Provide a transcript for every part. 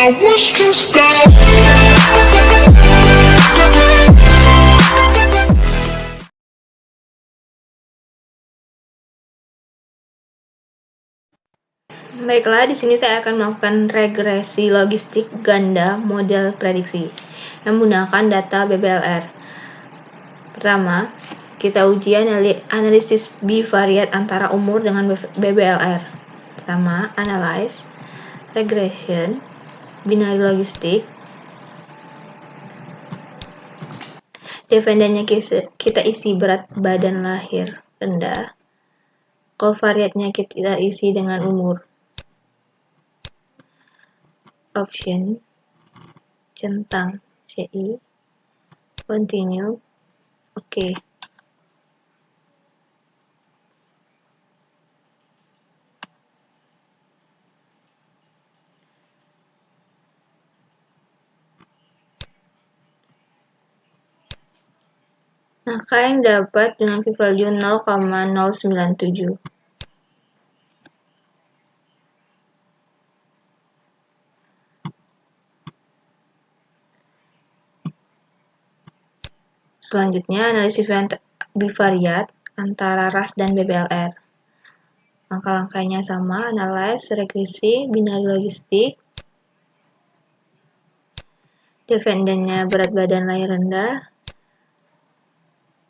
I was stressed out. Baiklah, di sini saya akan melakukan regresi logistik ganda model prediksi yang menggunakan data BBLR. Pertama, kita uji analisis bivariat antara umur dengan BBLR. Pertama, analyze, regression, binary logistik. Dependennya kita isi berat badan lahir rendah. Covariatnya kita isi dengan umur. Option centang CI, continue, oke. Angka yang dapat dengan p-value 0,097. Selanjutnya, analisis bivariat antara RAS dan BBLR. Langkah-langkahnya sama, analyze, regresi, binary logistik. Dependennya berat badan lahir rendah.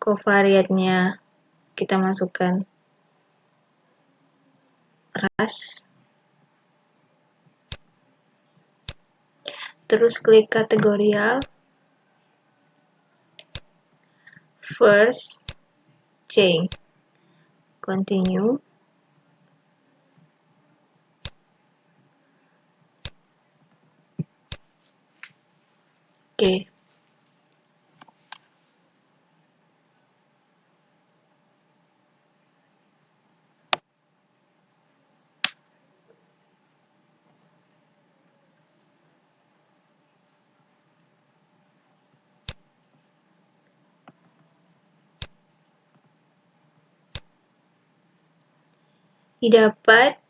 Covariatnya kita masukkan RAS. Terus klik kategorial. First chain. Continue. Oke. Didapat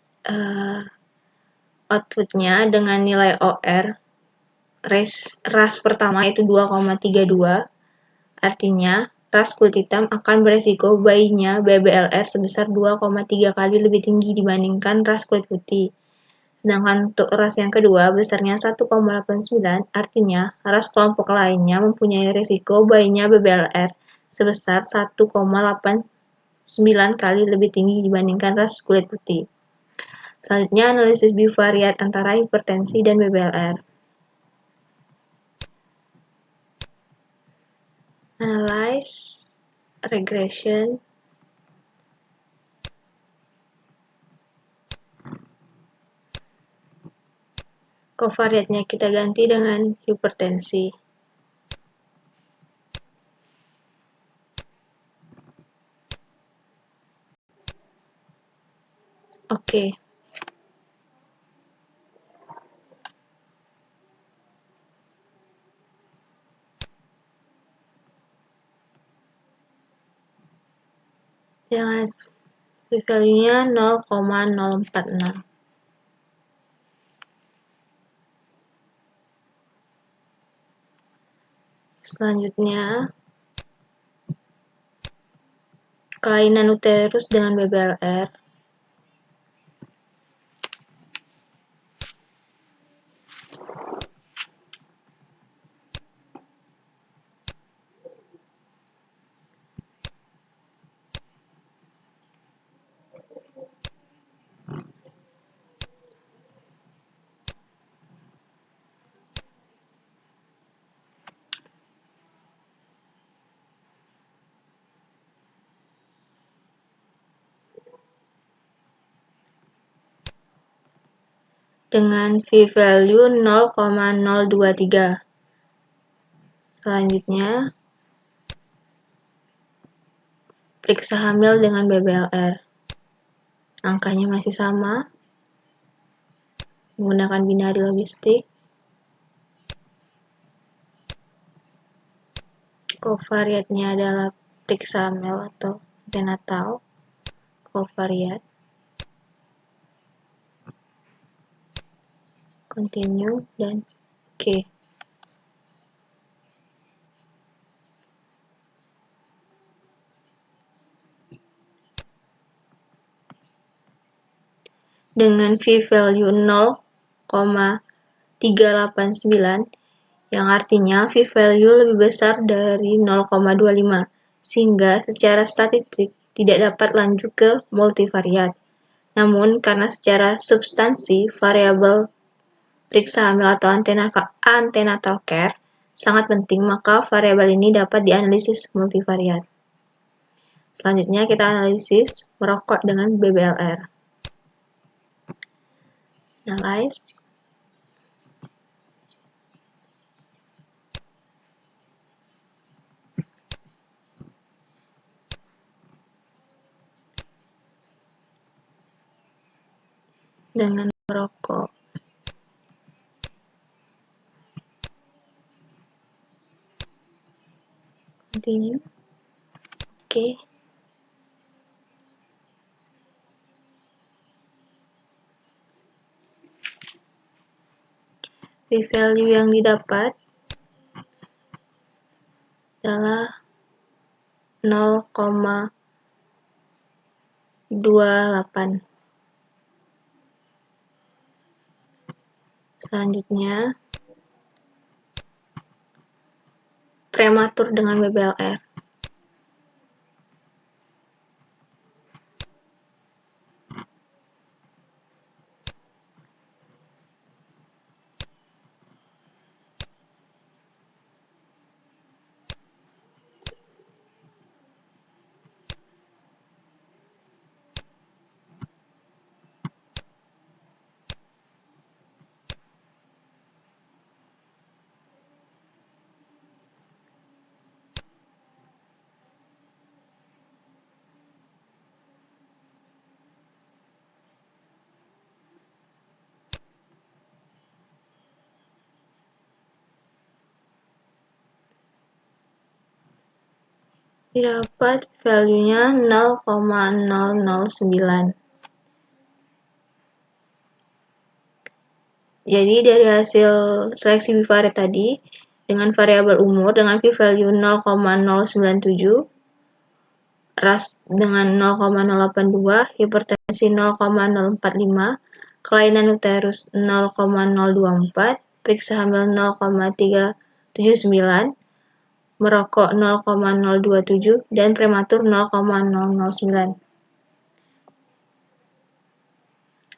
outputnya dengan nilai OR RAS pertama itu 2,32, artinya ras kulit hitam akan beresiko bayinya BBLR sebesar 2,3 kali lebih tinggi dibandingkan ras kulit putih. Sedangkan untuk ras yang kedua besarnya 1,89, artinya ras kelompok lainnya mempunyai resiko bayinya BBLR sebesar 1,89 kali lebih tinggi dibandingkan ras kulit putih. Selanjutnya, analisis bivariat antara hipertensi dan BBLR. Analyze, regression, covariatnya kita ganti dengan hipertensi. Oke. Dengan p-value-nya 0,046. Selanjutnya, kelainan uterus dengan BBLR. Dengan p-value 0,023. Selanjutnya, periksa hamil dengan BBLR. Angkanya masih sama, menggunakan binary logistik. Covariatnya adalah periksa hamil atau antenatal covariat. continue, dan oke. Dengan v-value 0,389, yang artinya v-value lebih besar dari 0,25, sehingga secara statistik tidak dapat lanjut ke multivariat. Namun, karena secara substansi variabel periksa hamil atau antenatal care sangat penting, maka variabel ini dapat dianalisis multivariat. Selanjutnya kita analisis merokok dengan BBLR. Analyze. Dengan merokok. Continue. Oke. P-value yang didapat adalah 0,28. Selanjutnya, prematur dengan BBLR. Didapat value-nya 0,009. Jadi dari hasil seleksi bivariat tadi, dengan variabel umur dengan p-value 0,097, ras dengan 0,082, hipertensi 0,045, kelainan uterus 0,024, periksa hamil 0,379, merokok 0,027, dan prematur 0,009.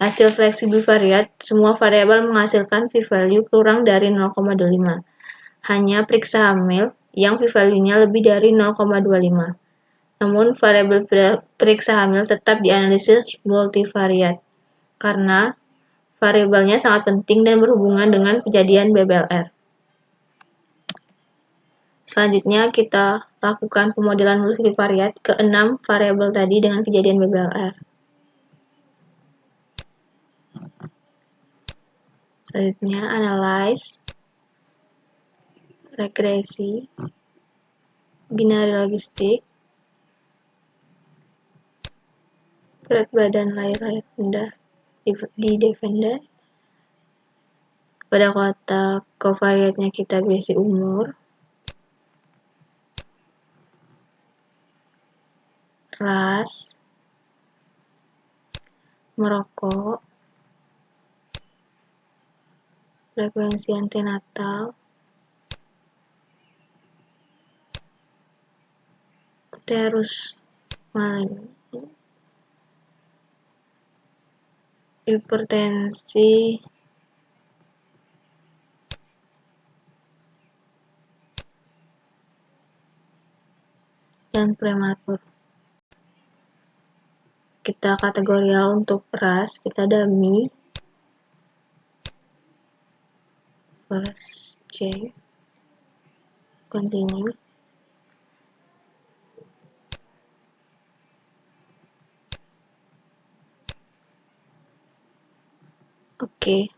Hasil seleksi bivariat, semua variabel menghasilkan p-value kurang dari 0,25. Hanya periksa hamil yang p-value-nya lebih dari 0,25. Namun, variabel periksa hamil tetap dianalisis multivariat, karena variabelnya sangat penting dan berhubungan dengan kejadian BBLR. Selanjutnya, kita lakukan pemodelan multivariat ke 6 variabel tadi dengan kejadian BBLR. Selanjutnya, analyze, regresi, binari logistik, berat badan lahir rendah di defender. Pada kotak covariatnya kita berisi umur, ras, merokok, frekuensi antenatal, uterus malam, hipertensi, dan prematur. Kita kategorial untuk ras, kita dummy, first check, continue. Oke.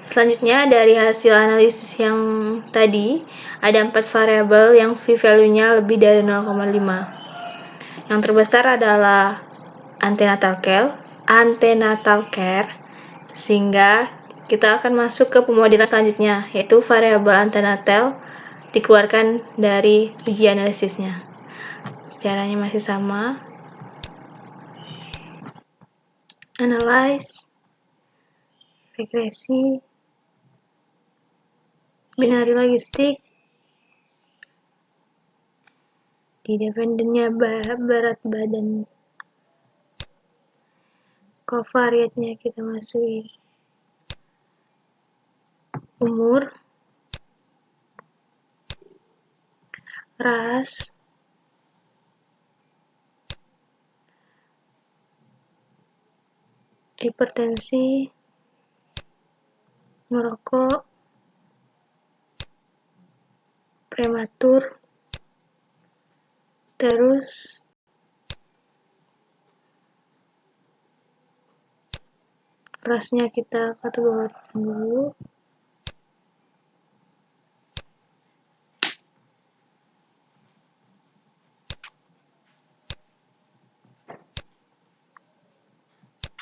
Selanjutnya, dari hasil analisis yang tadi, ada 4 variabel yang p-value-nya lebih dari 0,5. Yang terbesar adalah antenatal care, sehingga kita akan masuk ke pemodelan selanjutnya, yaitu variabel antenatal dikeluarkan dari uji analisisnya. Caranya masih sama. Analyze, regresi, binari logistik, di dependennya berat badan, covariatnya kita masukin umur, ras, hipertensi, merokok, prematur, terus rasnya kita kategorikan dulu.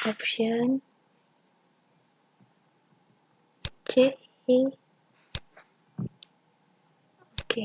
Option C, oke.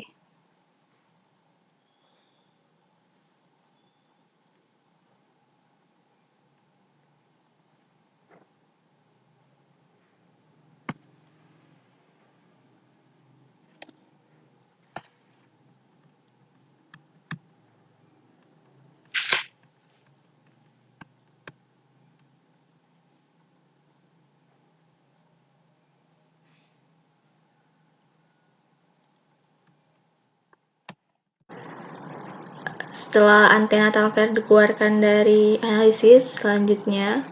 Setelah antenatal care dikeluarkan dari analisis, selanjutnya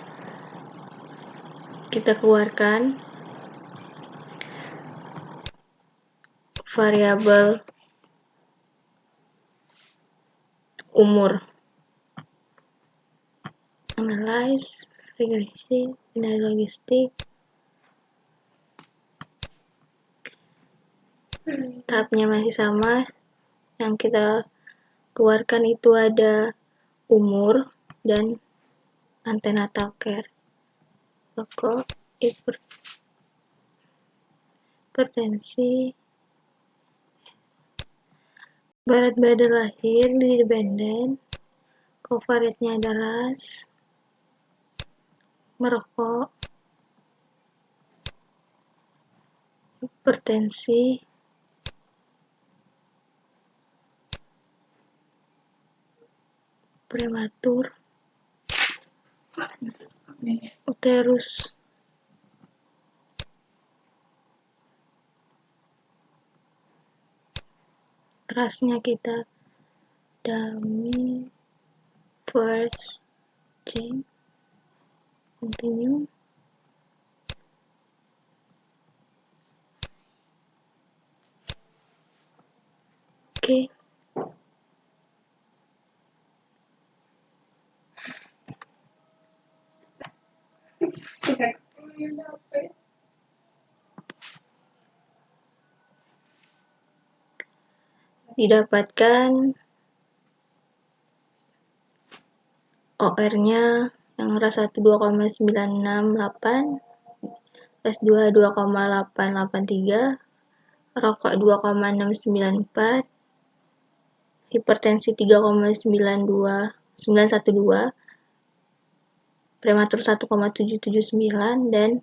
kita keluarkan variabel umur. Analyze, regresi, binari logistik. Tahapnya masih sama. Yang kita keluarkan itu ada umur dan antenatal care, rokok, hipertensi, berat badan lahir dependen, covariatnya ada ras, merokok, hipertensi, prematur, uterus, rasnya kita dummy, first, change, continue, oke. Didapatkan OR-nya yang ras 1 2,968, ras 2 2,883, rokok 2,694, hipertensi 3,912, prematur 1,779, dan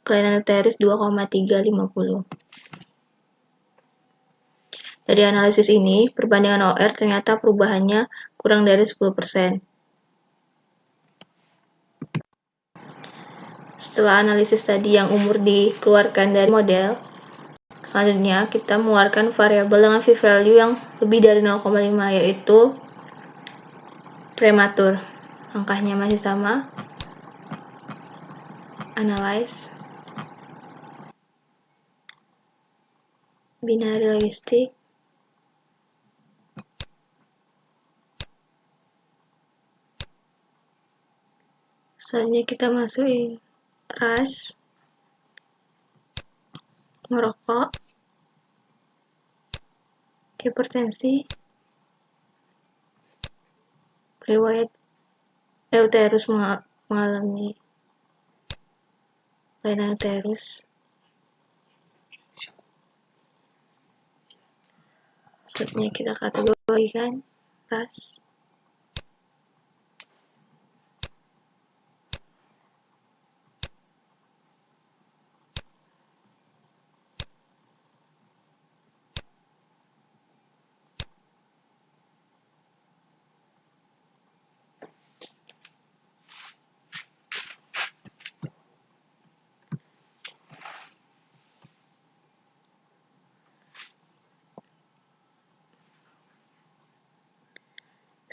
kelainan uterus 2,350. Dari analisis ini, perbandingan OR ternyata perubahannya kurang dari 10%. Setelah analisis tadi yang umur dikeluarkan dari model, selanjutnya kita mengeluarkan variabel dengan p-value yang lebih dari 0,5, yaitu prematur. Angkanya masih sama. Analyze, binari logistik, selanjutnya kita masukin ras, merokok, hipertensi, riwayat uterus mengalami kelainan uterus. Selanjutnya kita kategorikan ras.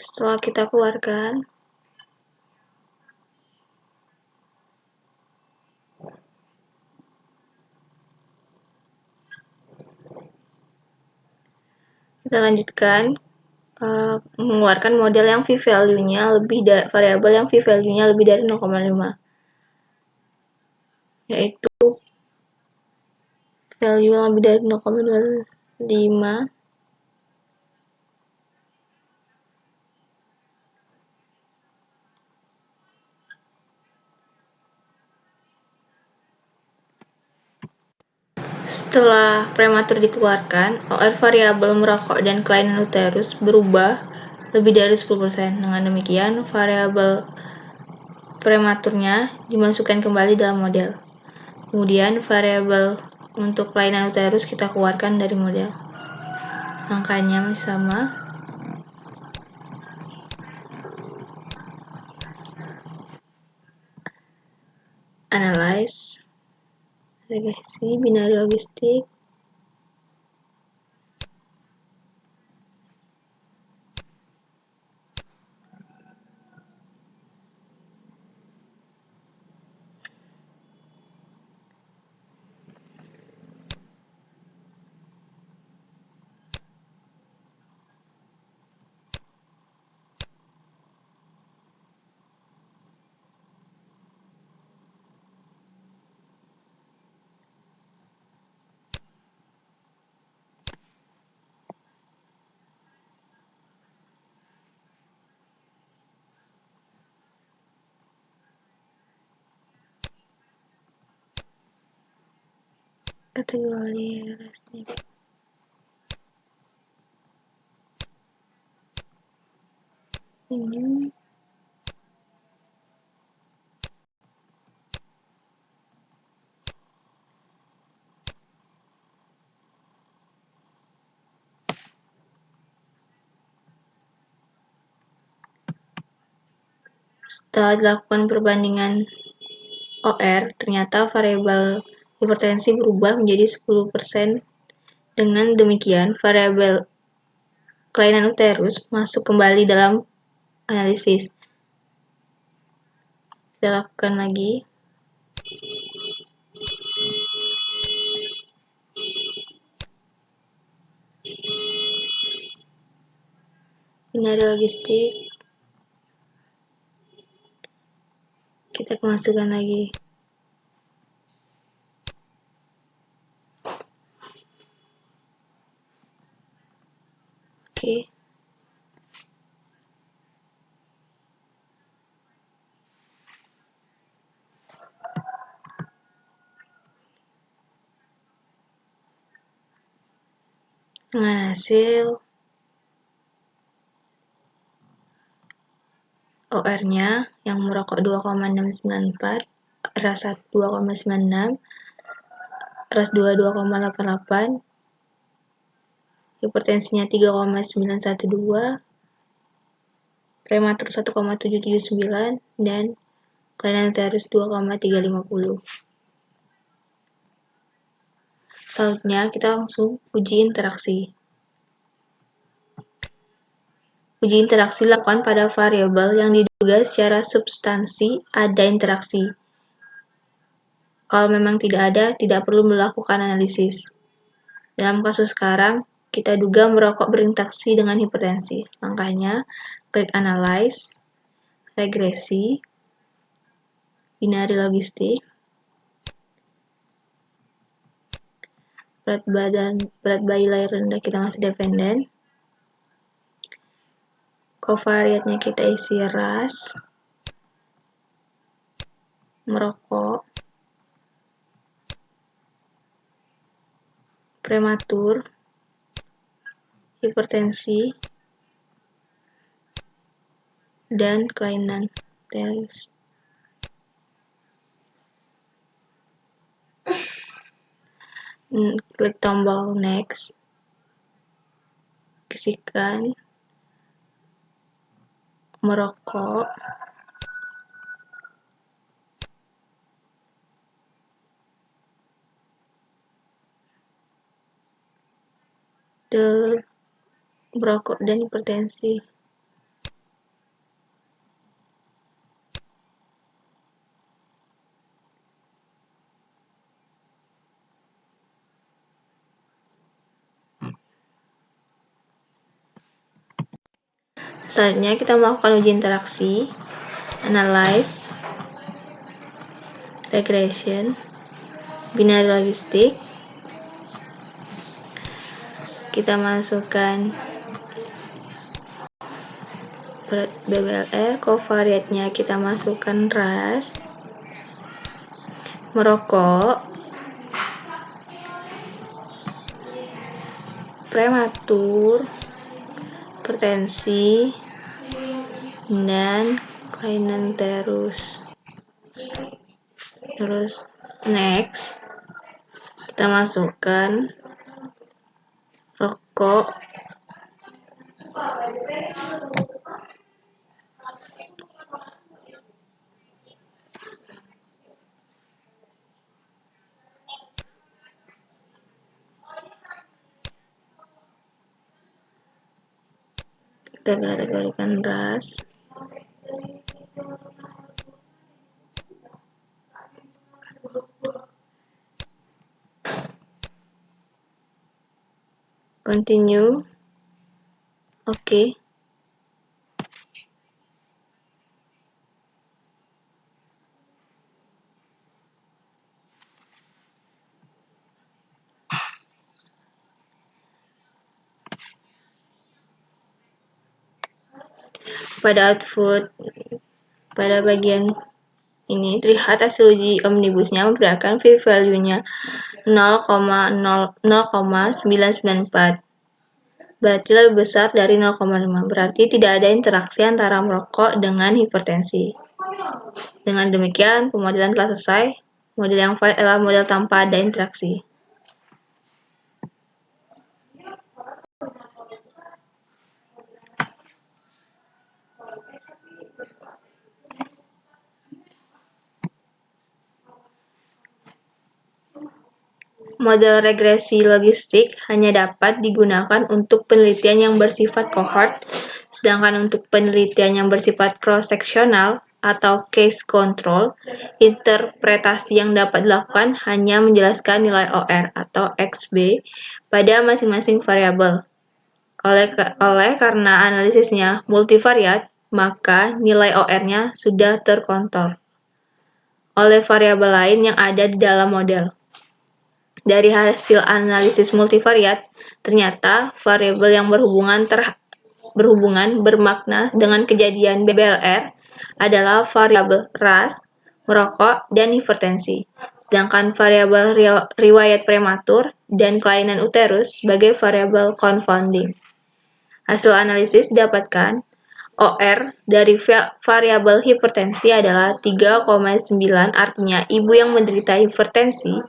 Setelah kita keluarkan, kita lanjutkan mengeluarkan model yang p-value-nya variabel yang p-value-nya lebih dari 0,5, yaitu value yang lebih dari 0,25 setelah prematur dikeluarkan, OR variabel merokok dan kelainan uterus berubah lebih dari 10%. Dengan demikian, variabel prematurnya dimasukkan kembali dalam model. Kemudian, variabel untuk kelainan uterus kita keluarkan dari model. Angkanya sama. Analyze, regresi, binari logistik, kategori resmi. Ini setelah dilakukan perbandingan OR, ternyata variabel hipertensi berubah menjadi 10%. Dengan demikian, variabel kelainan uterus masuk kembali dalam analisis. Kita lakukan lagi. Binari logistik. Kita masukkan lagi. Oke. Dengan hasil OR-nya yang merokok 2,694, ras 1 2,96, ras 2 2,88, hipertensinya 3,912, prematur 1,779, dan kelainan uterus 2,350. Selanjutnya kita langsung uji interaksi. Uji interaksi dilakukan pada variabel yang diduga secara substansi ada interaksi. Kalau memang tidak ada, tidak perlu melakukan analisis. Dalam kasus sekarang, kita duga merokok berinteraksi dengan hipertensi. Langkahnya, klik Analyze, regresi, binari logistik, berat bayi lahir rendah kita masih dependen. Covariatnya kita isi ras, merokok, prematur, hipertensi, dan kelainan uterus. Klik tombol next, isikan merokok, merokok dan hipertensi. Selanjutnya kita melakukan uji interaksi, analyze, regression, binary logistik. Kita masukkan berat BBLR, covariatnya kita masukkan ras, merokok, prematur, hipertensi, dan kelainan uterus. Terus next, kita masukkan rokok, kita kategorikan ras, continue, oke. Pada output, pada bagian ini terlihat hasil uji omnibusnya memperlihatkan p-value-nya 0,994. Berarti lebih besar dari 0,5. Berarti tidak ada interaksi antara merokok dengan hipertensi. Dengan demikian, pemodelan telah selesai. Model yang valid adalah model tanpa ada interaksi. Model regresi logistik hanya dapat digunakan untuk penelitian yang bersifat cohort, sedangkan untuk penelitian yang bersifat cross-seksional atau case control, interpretasi yang dapat dilakukan hanya menjelaskan nilai OR atau XB pada masing-masing variabel. Karena analisisnya multivariat, maka nilai OR-nya sudah terkontrol oleh variabel lain yang ada di dalam model. Dari hasil analisis multivariat, ternyata variabel yang bermakna dengan kejadian BBLR adalah variabel ras, merokok, dan hipertensi, sedangkan variabel riwayat prematur dan kelainan uterus sebagai variabel confounding. Hasil analisis didapatkan OR dari variabel hipertensi adalah 3,9, artinya ibu yang menderita hipertensi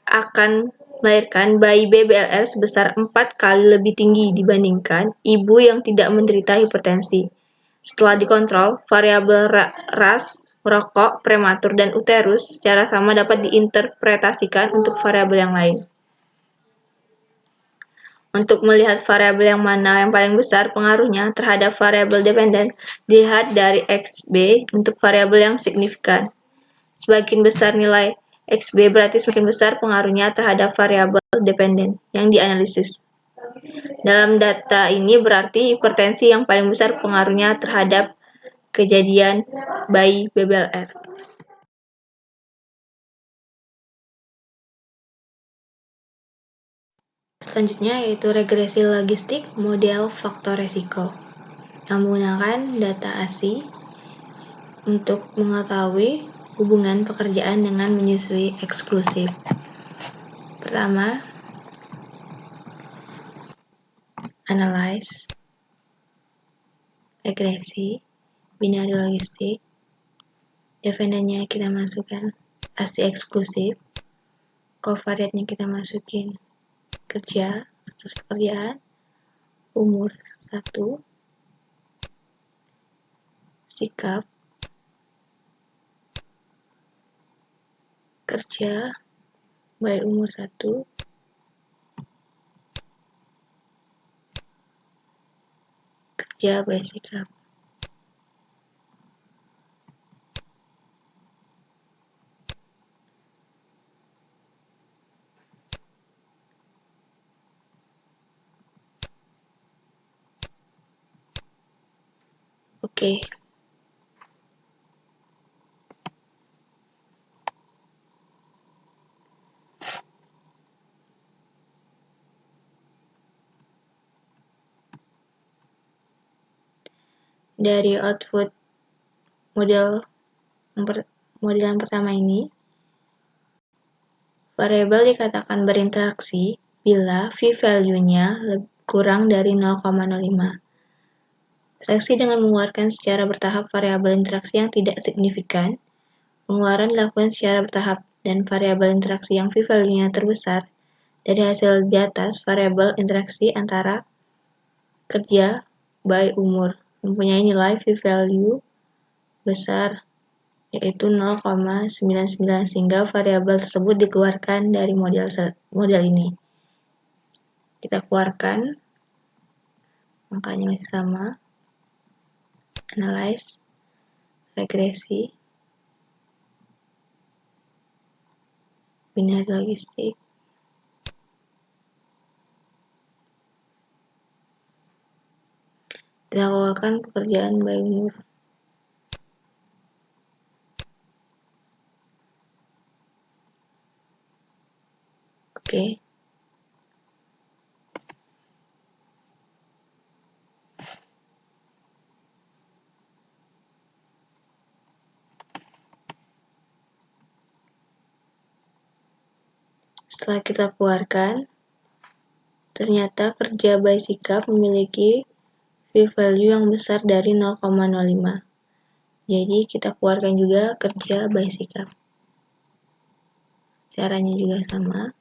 akan melahirkan bayi BBLR sebesar 4 kali lebih tinggi dibandingkan ibu yang tidak menderita hipertensi. Setelah dikontrol, variabel ras, merokok, prematur, dan uterus secara sama dapat diinterpretasikan untuk variabel yang lain. Untuk melihat variabel yang mana yang paling besar pengaruhnya terhadap variabel dependen, dilihat dari XB untuk variabel yang signifikan. Semakin besar nilai XB berarti semakin besar pengaruhnya terhadap variabel dependen yang dianalisis. Dalam data ini berarti hipertensi yang paling besar pengaruhnya terhadap kejadian bayi BBLR. Selanjutnya yaitu regresi logistik model faktor resiko yang menggunakan data ASI untuk mengetahui hubungan pekerjaan dengan menyusui eksklusif. Pertama, analyze, regresi, binary logistik, dependennya kita masukkan ASI eksklusif, covariatnya kita masukin kerja, status pekerjaan, umur 1, sikap, kerja, by umur 1, kerja by sikap. Oke. Dari output model yang pertama ini, variabel dikatakan berinteraksi bila v-value-nya kurang dari 0,05. Seleksi dengan mengeluarkan secara bertahap variabel interaksi yang tidak signifikan. Pengeluaran dilakukan secara bertahap, dan variabel interaksi yang v-value-nya terbesar dari hasil di atas variabel interaksi antara kerja by umur mempunyai nilai v-value besar yaitu 0,99 sehingga variabel tersebut dikeluarkan dari model ini. Kita keluarkan, angkanya masih sama. Analyze, regresi, binary logistik, kita keluarkan pekerjaan by umur. Oke. Setelah kita keluarkan, ternyata kerja by sikap memiliki v-value yang besar dari 0,05. Jadi kita keluarkan juga kerja by sikap. Caranya juga sama.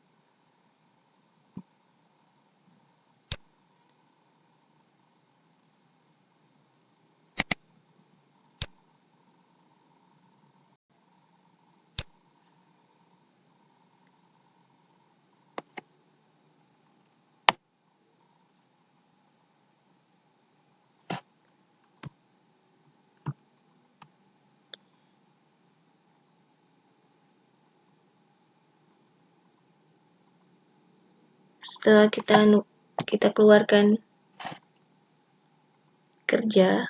Setelah kita keluarkan kerja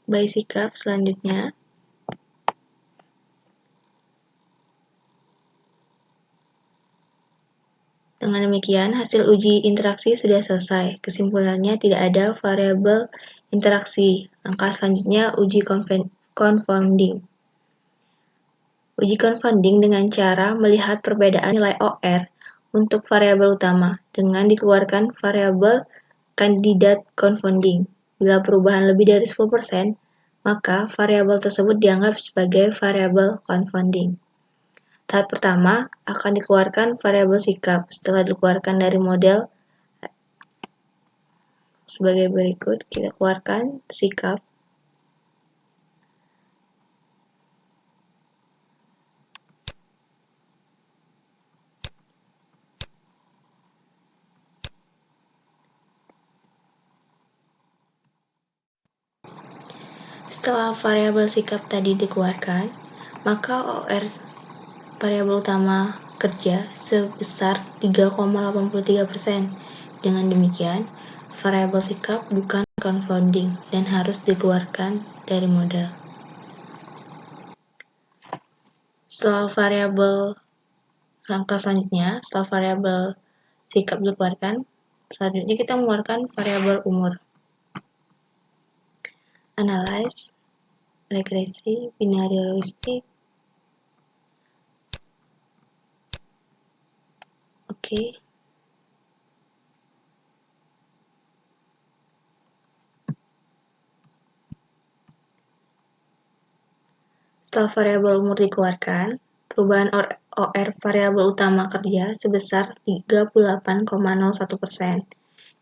by sikap, selanjutnya dengan demikian hasil uji interaksi sudah selesai. Kesimpulannya tidak ada variabel interaksi. Langkah selanjutnya uji confounding. Uji confounding dengan cara melihat perbedaan nilai OR untuk variabel utama dengan dikeluarkan variabel kandidat confounding. Bila perubahan lebih dari 10%, maka variabel tersebut dianggap sebagai variabel confounding. Tahap pertama akan dikeluarkan variabel sikap. Setelah dikeluarkan dari model sebagai berikut, kita keluarkan sikap. Setelah variabel sikap tadi dikeluarkan, maka OR variabel utama kerja sebesar 3,83%. Dengan demikian, variabel sikap bukan confounding dan harus dikeluarkan dari model. Langkah selanjutnya, setelah variabel sikap dikeluarkan, selanjutnya kita mengeluarkan variabel umur. Analyze, regresi, binary logistik. Oke. Setelah variabel umur dikeluarkan, perubahan OR variabel utama kerja sebesar 38,01%.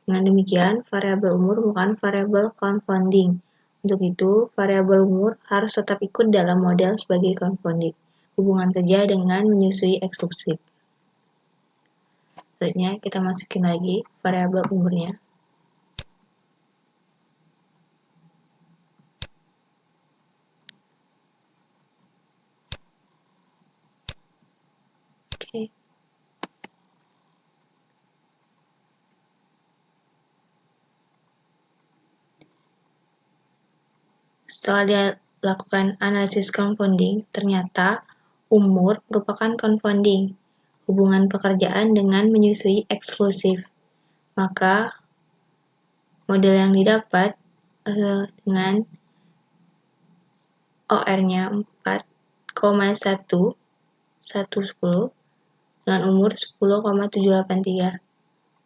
Dengan demikian, variabel umur bukan variabel confounding. Untuk itu, variabel umur harus tetap ikut dalam model sebagai confounding. Hubungan kerja dengan menyusui eksklusif. Selanjutnya, kita masukin lagi variabel umurnya. Oke. Setelah dia lakukan analisis confounding, ternyata umur merupakan confounding, hubungan pekerjaan dengan menyusui eksklusif. Maka model yang didapat dengan OR-nya 4,1110 dengan umur 10,783.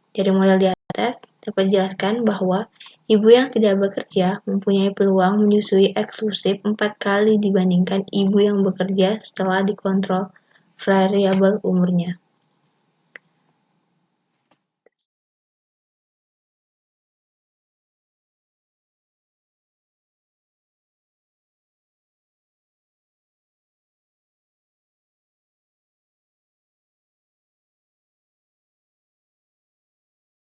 Dari model di atas dapat dijelaskan bahwa ibu yang tidak bekerja mempunyai peluang menyusui eksklusif 4 kali dibandingkan ibu yang bekerja setelah dikontrol variabel umurnya.